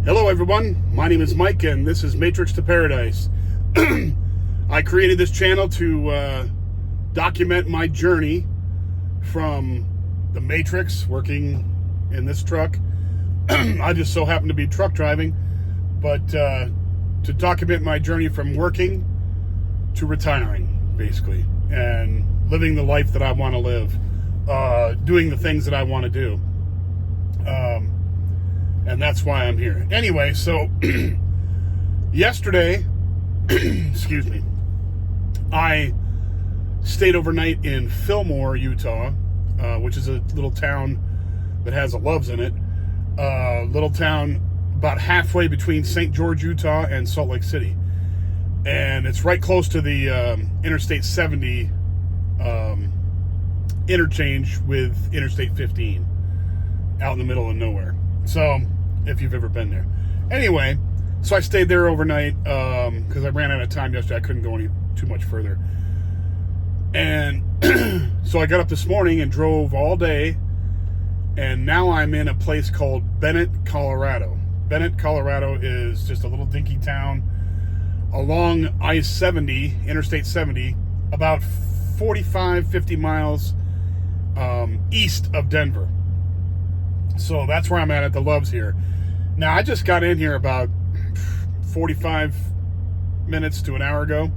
Hello everyone, my name is Mike and this is Matrix to Paradise. I created this channel to document my journey from the Matrix, working in this truck. I just so happen to be truck driving, but to document my journey from working to retiring, basically, and living the life that I want to live, doing the things that I want to do. And that's why I'm here. Anyway, so yesterday, excuse me, I stayed overnight in Fillmore, Utah, which is a little town that has a Love's in it. Little town about halfway between St. George, Utah and Salt Lake City. And it's right close to the Interstate 70 interchange with Interstate 15 out in the middle of nowhere. So, if you've ever been there. Anyway, so I stayed there overnight because I ran out of time yesterday. I couldn't go too much further. And so I got up this morning and drove all day. And now I'm in a place called Bennett, Colorado. Bennett, Colorado is just a little dinky town along I-70, Interstate 70, about 45, 50 miles east of Denver. So that's where I'm at the Love's here. Now, I just got in here about 45 minutes to an hour ago.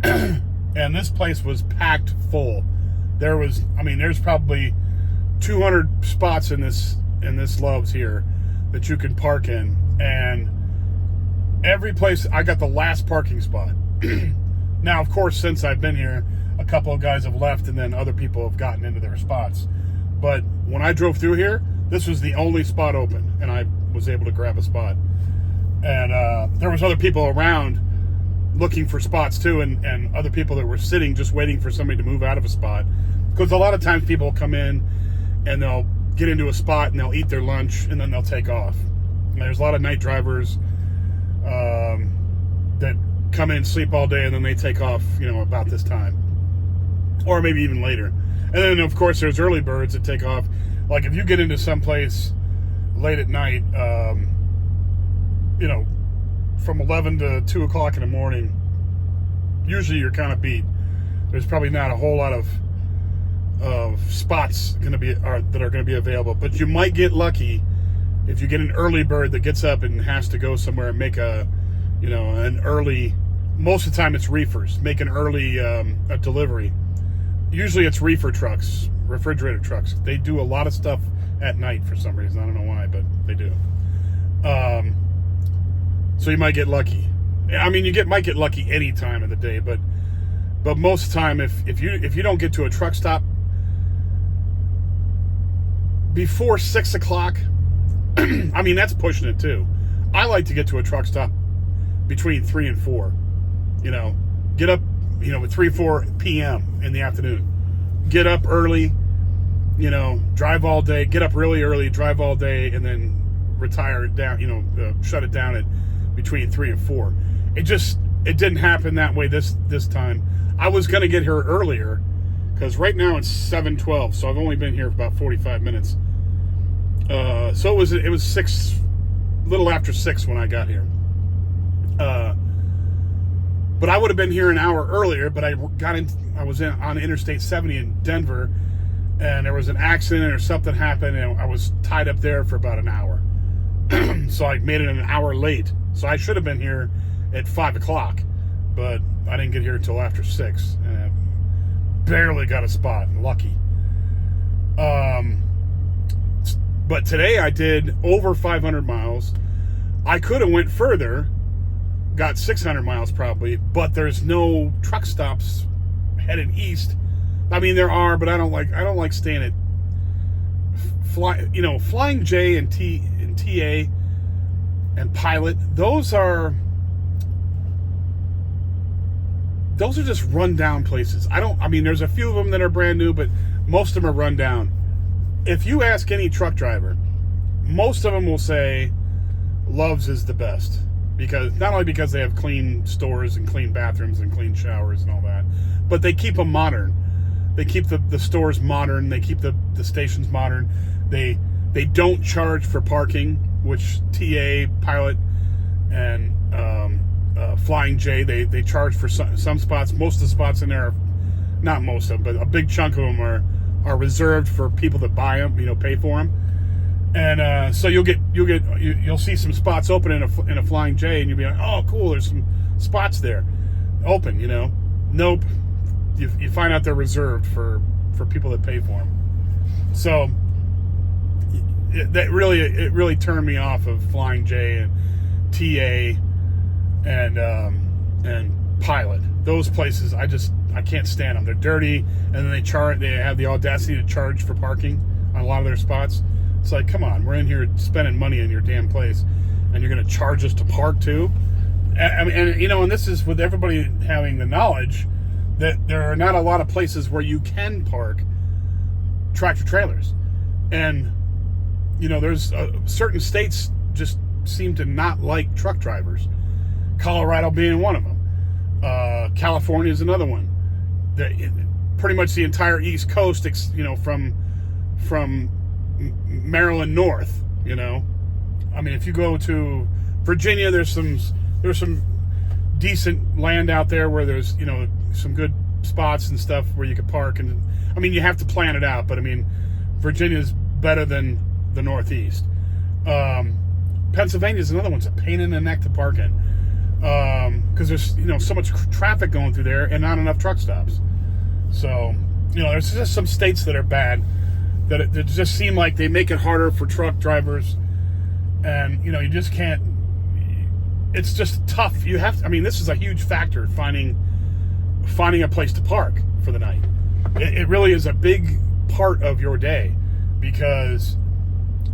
And this place was packed full. There's probably 200 spots in this Love's here that you can park in. And every place, I got the last parking spot. Now, of course, since I've been here, a couple of guys have left and then other people have gotten into their spots. But when I drove through here, this was the only spot open, and I was able to grab a spot. And there was other people around looking for spots too, and other people that were sitting just waiting for somebody to move out of a spot. Because a lot of times people come in and they'll get into a spot and they'll eat their lunch and then they'll take off. And there's a lot of night drivers that come in and sleep all day and then they take off, about this time. Or maybe even later. And then, of course, there's early birds that take off. Like, if you get into some place late at night, from 11 to 2 o'clock in the morning, usually you're kind of beat. There's probably not a whole lot of spots that are going to be available. But you might get lucky if you get an early bird that gets up and has to go somewhere and make an early, most of the time it's reefers, make an early a delivery. Usually it's reefer trucks, refrigerator trucks. They do a lot of stuff at night for some reason. I don't know why, but they do. So you might get lucky. I mean, might get lucky any time of the day, but most of the time, if you don't get to a truck stop before 6 o'clock, I mean, that's pushing it too. I like to get to a truck stop between 3 and 4. Get up, at 3, 4 p.m. in the afternoon. Get up early, drive all day, get up really early, drive all day, and then retire it down, shut it down at between 3 and 4. It didn't happen that way this time. I was going to get here earlier because right now it's 7:12, so I've only been here for about 45 minutes. So it was 6, little after 6 when I got here. But I would have been here an hour earlier, but I was on Interstate 70 in Denver, and there was an accident or something happened, and I was tied up there for about an hour. So I made it an hour late. So I should have been here at 5 o'clock, but I didn't get here until after 6, and I barely got a spot. Lucky. But today I did over 500 miles. I could have went further, got 600 miles probably, but there's no truck stops headed east. I mean, there are, but I don't like staying at Flying J and TA and Pilot. Those are just run down places. There's a few of them that are brand new, but most of them are run down. If you ask any truck driver, most of them will say Love's is the best. Not only because they have clean stores and clean bathrooms and clean showers and all that, but they keep them modern. They keep the stores modern. They keep the stations modern. They don't charge for parking, which TA, Pilot, and Flying J, they charge for some spots. Most of the spots in there are, not most of them, but a big chunk of them are reserved for people that buy them, pay for them. And so you'll see some spots open in a Flying J, and you'll be like, oh, cool, there's some spots there open. Nope. You find out they're reserved for people that pay for them. So it really turned me off of Flying J and TA and Pilot. Those places I can't stand them. They're dirty, and then they have the audacity to charge for parking on a lot of their spots. It's like, come on, we're in here spending money in your damn place, and you're going to charge us to park too? And this is with everybody having the knowledge that there are not a lot of places where you can park tractor trailers. And, there's certain states just seem to not like truck drivers. Colorado being one of them. California is another one. Pretty much the entire East Coast, from Maryland north, if you go to Virginia, there's some decent land out there where there's, some good spots and stuff where you could park. And you have to plan it out, but Virginia's better than the Northeast. Pennsylvania's another one's a pain in the neck to park in. Because there's, so much traffic going through there and not enough truck stops. So, there's just some states that are bad, that it just seem like they make it harder for truck drivers. And, you just can't, it's just tough. You have to, this is a huge factor, finding a place to park for the night. It really is a big part of your day, because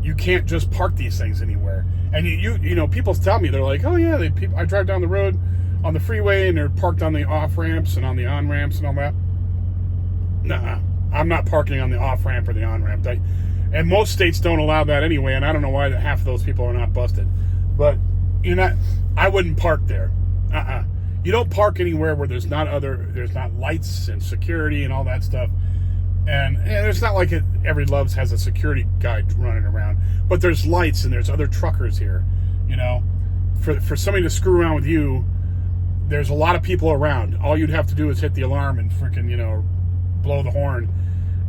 you can't just park these things anywhere. And people tell me, they're like, oh yeah, I drive down the road on the freeway and they're parked on the off ramps and on the on ramps and all that. Nah, I'm not parking on the off ramp or the on ramp. And most states don't allow that anyway. And I don't know why half of those people are not busted. But I wouldn't park there. You don't park anywhere where there's not lights and security and all that stuff. And it's not like every Love's has a security guy running around, but there's lights and there's other truckers here. For somebody to screw around with you, there's a lot of people around. All you'd have to do is hit the alarm and freaking, blow the horn,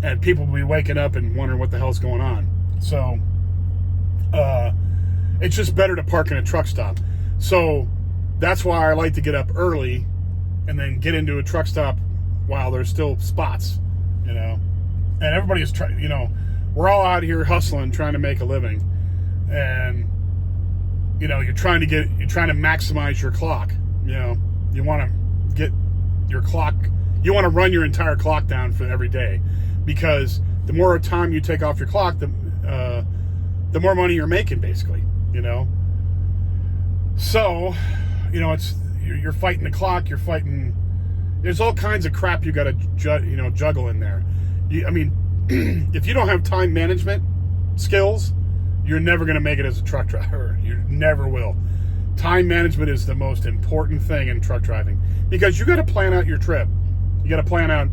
and people will be waking up and wondering what the hell's going on. So, it's just better to park in a truck stop. So that's why I like to get up early and then get into a truck stop while there's still spots. And everybody's trying, we're all out here hustling, trying to make a living. And, you're trying to maximize your clock. You want to get your clock, you want to run your entire clock down for every day, because the more time you take off your clock, the more money you're making, basically, So, you're fighting the clock, there's all kinds of crap you got to juggle in there. If you don't have time management skills, you're never going to make it as a truck driver. You never will. Time management is the most important thing in truck driving, because you got to plan out your trip. You got to plan out,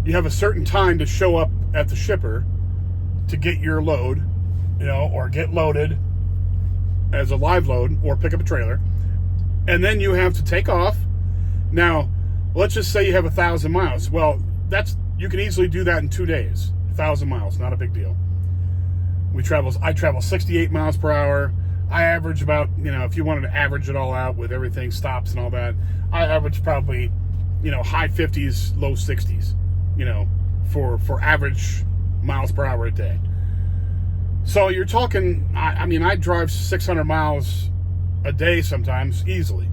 you have a certain time to show up at the shipper to get your load, or get loaded as a live load, or pick up a trailer. And then you have to take off. Now, let's just say you have 1,000 miles. Well, you can easily do that in 2 days. 1,000 miles, not a big deal. I travel 68 miles per hour. I average about, if you wanted to average it all out with everything, stops and all that, I average probably, high 50s, low 60s, for average miles per hour a day. So you're talking, I drive 600 miles a day sometimes, easily.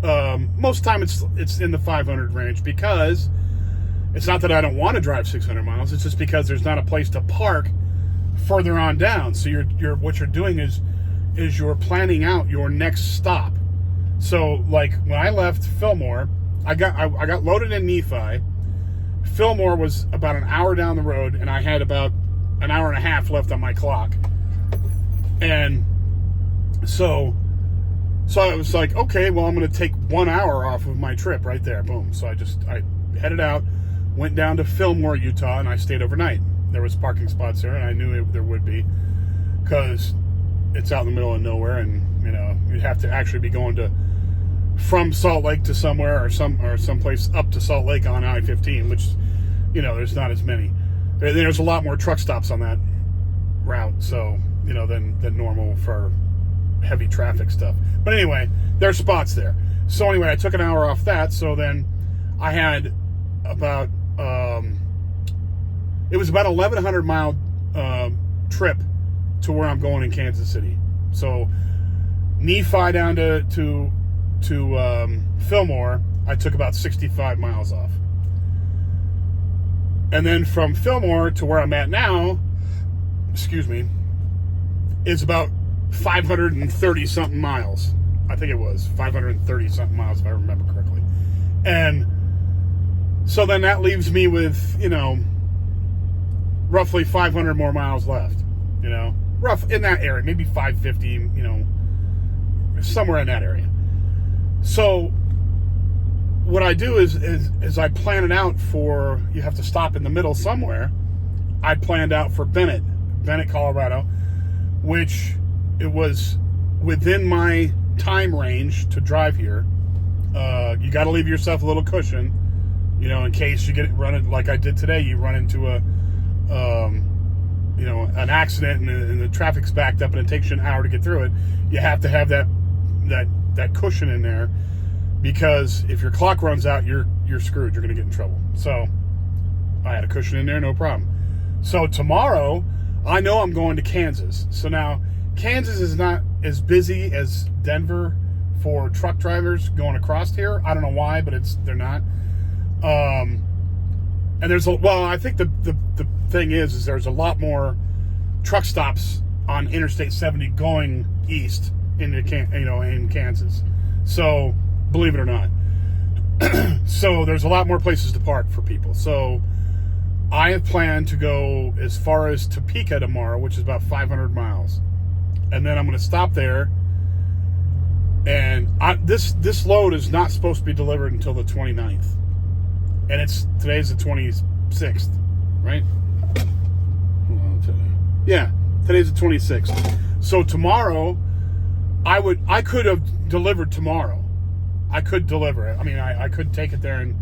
Most time it's in the 500 range, because it's not that I don't want to drive 600 miles. It's just because there's not a place to park further on down. So what you're doing is you're planning out your next stop. So like when I left Fillmore, I got loaded in Nephi. Fillmore was about an hour down the road, and I had about an hour and a half left on my clock. And so I was like, okay, well, I'm going to take 1 hour off of my trip right there. Boom. So I headed out, went down to Fillmore, Utah, and I stayed overnight. There was parking spots there, and I knew there would be, because it's out in the middle of nowhere, and you'd have to actually be going from Salt Lake to somewhere, or someplace up to Salt Lake on I-15, which there's not as many. There's a lot more truck stops on that route, so than normal for heavy traffic stuff. But anyway, there's spots there. So anyway, I took an hour off that. So then I had about it was about 1,100 mile trip to where I'm going in Kansas City. So Nephi down to Fillmore, I took about 65 miles off. And then from Fillmore to where I'm at now, is about 530 something miles. I think it was 530 something miles if I remember correctly. And so then that leaves me with, roughly 500 more miles left, rough in that area, maybe 550, somewhere in that area. So what I do is I plan it out for, you have to stop in the middle somewhere. I planned out for Bennett, Colorado, which it was within my time range to drive here. You got to leave yourself a little cushion, in case you get running like I did today. You run into an accident and the traffic's backed up and it takes you an hour to get through it. You have to have that cushion in there, because if your clock runs out, you're screwed. You're going to get in trouble. So I had a cushion in there, no problem. So tomorrow, I know I'm going to Kansas. So now, Kansas is not as busy as Denver for truck drivers going across here. I don't know why, but they're not. And I think the thing is there's a lot more truck stops on Interstate 70 going east into in Kansas. So believe it or not, so there's a lot more places to park for people. So I have planned to go as far as Topeka tomorrow, which is about 500 miles. And then I'm going to stop there. And this load is not supposed to be delivered until the 29th. And today's the 26th, right? Yeah, today's the 26th. So tomorrow, I could have delivered tomorrow. I could deliver it. I mean, I could take it there, and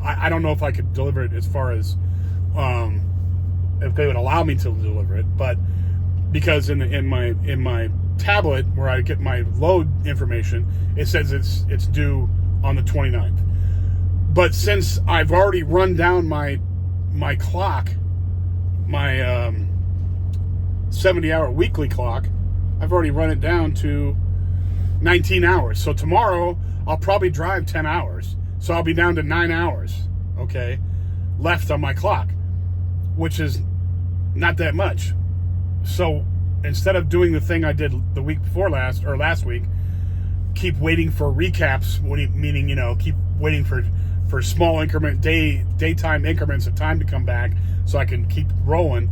I don't know if I could deliver it as far as if they would allow me to deliver it, but because in my tablet where I get my load information, it says it's due on the 29th. But since I've already run down my clock, my 70-hour weekly clock, I've already run it down to 19 hours. So tomorrow I'll probably drive 10 hours. So I'll be down to 9 hours, okay, left on my clock, which is not that much. So instead of doing the thing I did the week before last week, keep waiting for recaps, meaning, keep waiting for small daytime increments of time to come back so I can keep rolling,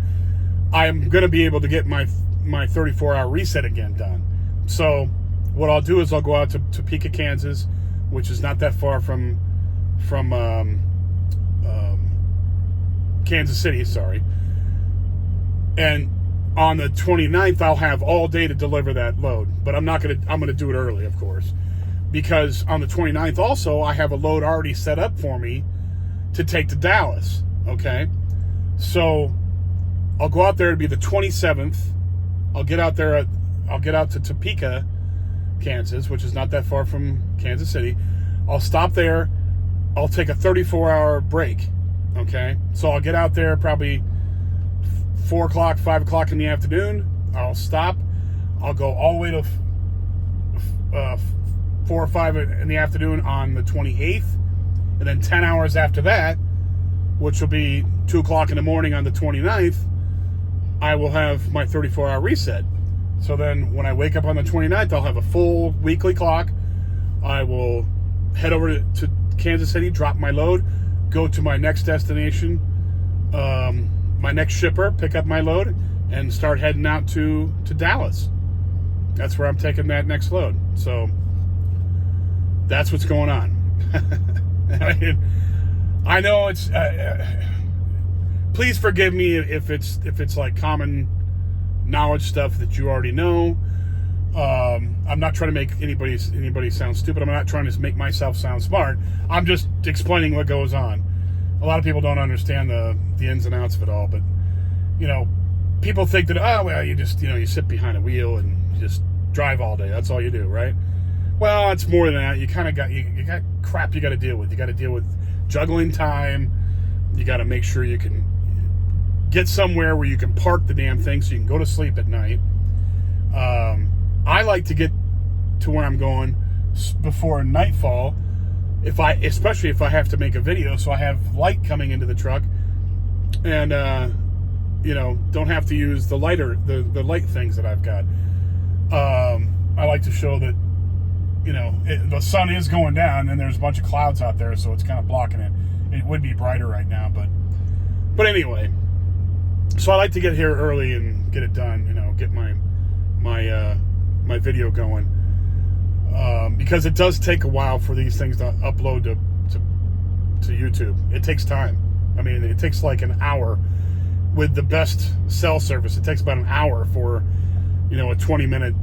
I'm going to be able to get my 34-hour reset again done. So what I'll do is I'll go out to Topeka, Kansas, which is not that far from Kansas City, sorry. And on the 29th, I'll have all day to deliver that load. But I'm going to do it early, of course. Because on the 29th also, I have a load already set up for me to take to Dallas, okay? So I'll go out there to be the 27th. I'll get out to Topeka, Kansas, which is not that far from Kansas City. I'll stop there. I'll take a 34-hour break, okay? So I'll get out there probably 4 o'clock, 5 o'clock in the afternoon. I'll stop. I'll go all the way to 4 or 5 in the afternoon on the 28th. And then 10 hours after that, which will be 2 o'clock in the morning on the 29th, I will have my 34-hour reset. So then when I wake up on the 29th, I'll have a full weekly clock. I will head over to Kansas City, drop my load, go to my next destination, my next shipper, pick up my load, and start heading out to Dallas. That's where I'm taking that next load. So that's what's going on. I know it's... please forgive me if it's like common knowledge stuff that you already know. I'm not trying to make anybody sound stupid. I'm not trying to make myself sound smart. I'm just explaining what goes on. A lot of people don't understand the ins and outs of it all, but people think that, oh well, you just you sit behind a wheel and you just drive all day. That's all you do, right? Well, it's more than that. You kind of got you got crap you got to deal with. You got to deal with juggling time. You got to make sure you can get somewhere where you can park the damn thing so you can go to sleep at night. I like to get to where I'm going before nightfall, especially if I have to make a video, so I have light coming into the truck, and don't have to use the light things that I've got. I like to show that the sun is going down and there's a bunch of clouds out there, so it's kind of blocking it. It would be brighter right now, but anyway. So I like to get here early and get it done. Get my video going, because it does take a while for these things to upload to YouTube. It takes time. I mean, it takes like an hour with the best cell service. It takes about an hour for a 20-minute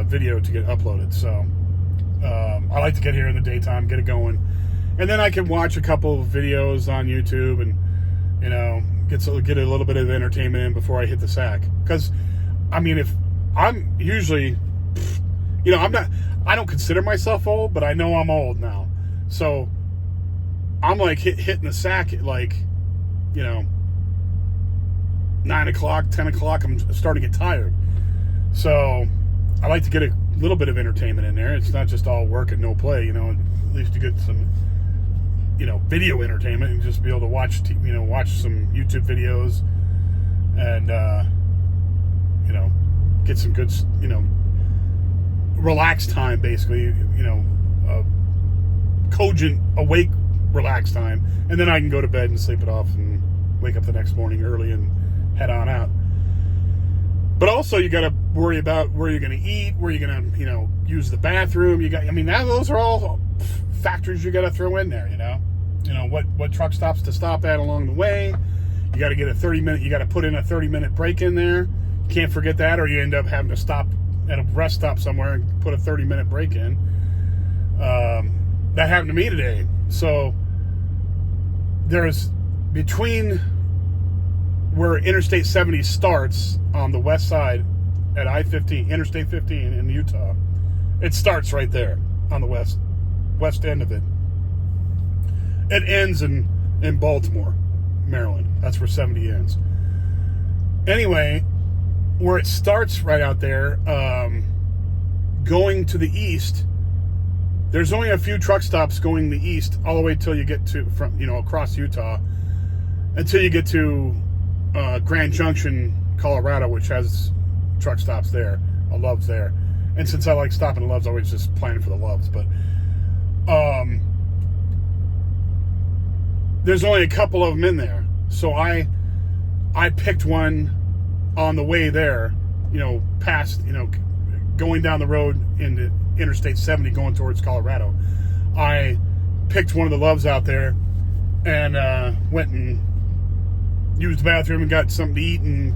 video to get uploaded. So I like to get here in the daytime, get it going, and then I can watch a couple of videos on YouTube and get a little bit of entertainment in before I hit the sack. Because I mean, if I'm usually, I don't consider myself old, but I know I'm old now. So I'm like hitting the sack at like 9 o'clock, 10 o'clock. I'm starting to get tired. So I like to get a little bit of entertainment in there. It's not just all work and no play, at least you get some, video entertainment and just be able to watch some YouTube videos and, get some good, relaxed time, basically, cogent, awake, relaxed time. And then I can go to bed and sleep it off and wake up the next morning early and head on out. But also you got to worry about where you're going to eat, where you're going to, use the bathroom. Those are all factors you got to throw in there, what truck stops to stop at along the way. You got to get you got to put in a 30-minute break in there. You can't forget that, or you end up having to stop at a rest stop somewhere and put a 30-minute break in. That happened to me today. So there's between where Interstate 70 starts on the west side at I-15, Interstate 15 in Utah. It starts right there on the west end of it. It ends in Baltimore, Maryland. That's where 70 ends. Anyway, where it starts right out there, going to the east, there's only a few truck stops going the east all the way till you get to across Utah, until you get to Grand Junction, Colorado, which has truck stops there, a Love's there. And since I like stopping at Love's, I always just planning for the Love's. But there's only a couple of them in there, so I picked one on the way there, past, going down the road into Interstate 70 going towards Colorado. I picked one of the Loves out there and went and used the bathroom and got something to eat and,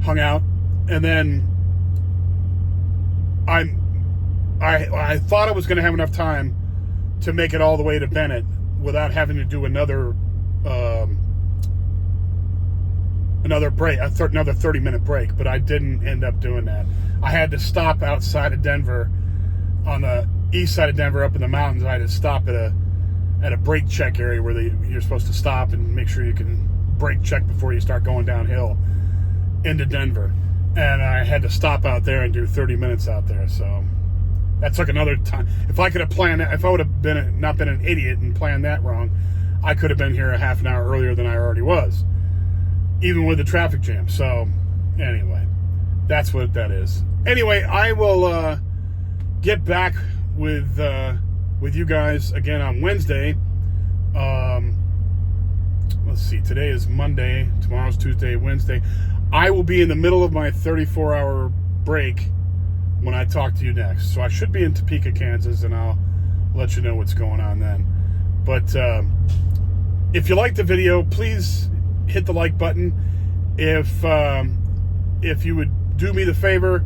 hung out. And then I thought I was going to have enough time to make it all the way to Bennett without having to do another break, another 30-minute break, but I didn't end up doing that. I had to stop outside of Denver, on the east side of Denver, up in the mountains. I had to stop at a brake check area where you're supposed to stop and make sure you can brake check before you start going downhill into Denver. And I had to stop out there and do 30 minutes out there. So that took another time. If I could have planned that, if I would have not been an idiot and planned that wrong, I could have been here a half an hour earlier than I already was, even with the traffic jam. So anyway, that's what that is. Anyway, I will get back with you guys again on Wednesday. Let's see, today is Monday, tomorrow's Tuesday, Wednesday. I will be in the middle of my 34-hour break when I talk to you next. So I should be in Topeka, Kansas, and I'll let you know what's going on then. But if you like the video, please hit the like button. If you would do me the favor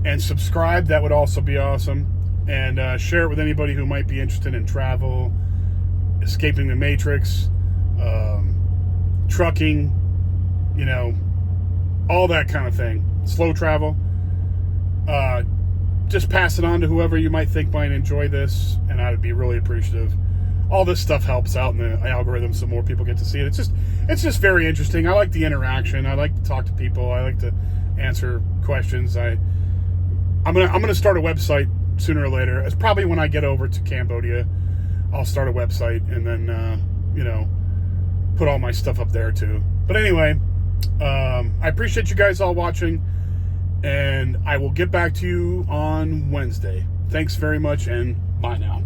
And subscribe, that would also be awesome. And share it with anybody who might be interested in travel, escaping the matrix, trucking, you know, all that kind of thing. Slow travel. Just pass it on to whoever you might think might enjoy this, and I would be really appreciative. All this stuff helps out in the algorithm so more people get to see it. It's just very interesting. I like the interaction. I like to talk to people. I like to answer questions. I'm gonna start a website sooner or later. It's probably when I get over to Cambodia. I'll start a website and then you know, put all my stuff up there too. But anyway, I appreciate you guys all watching, and I will get back to you on Wednesday. Thanks very much, and bye now.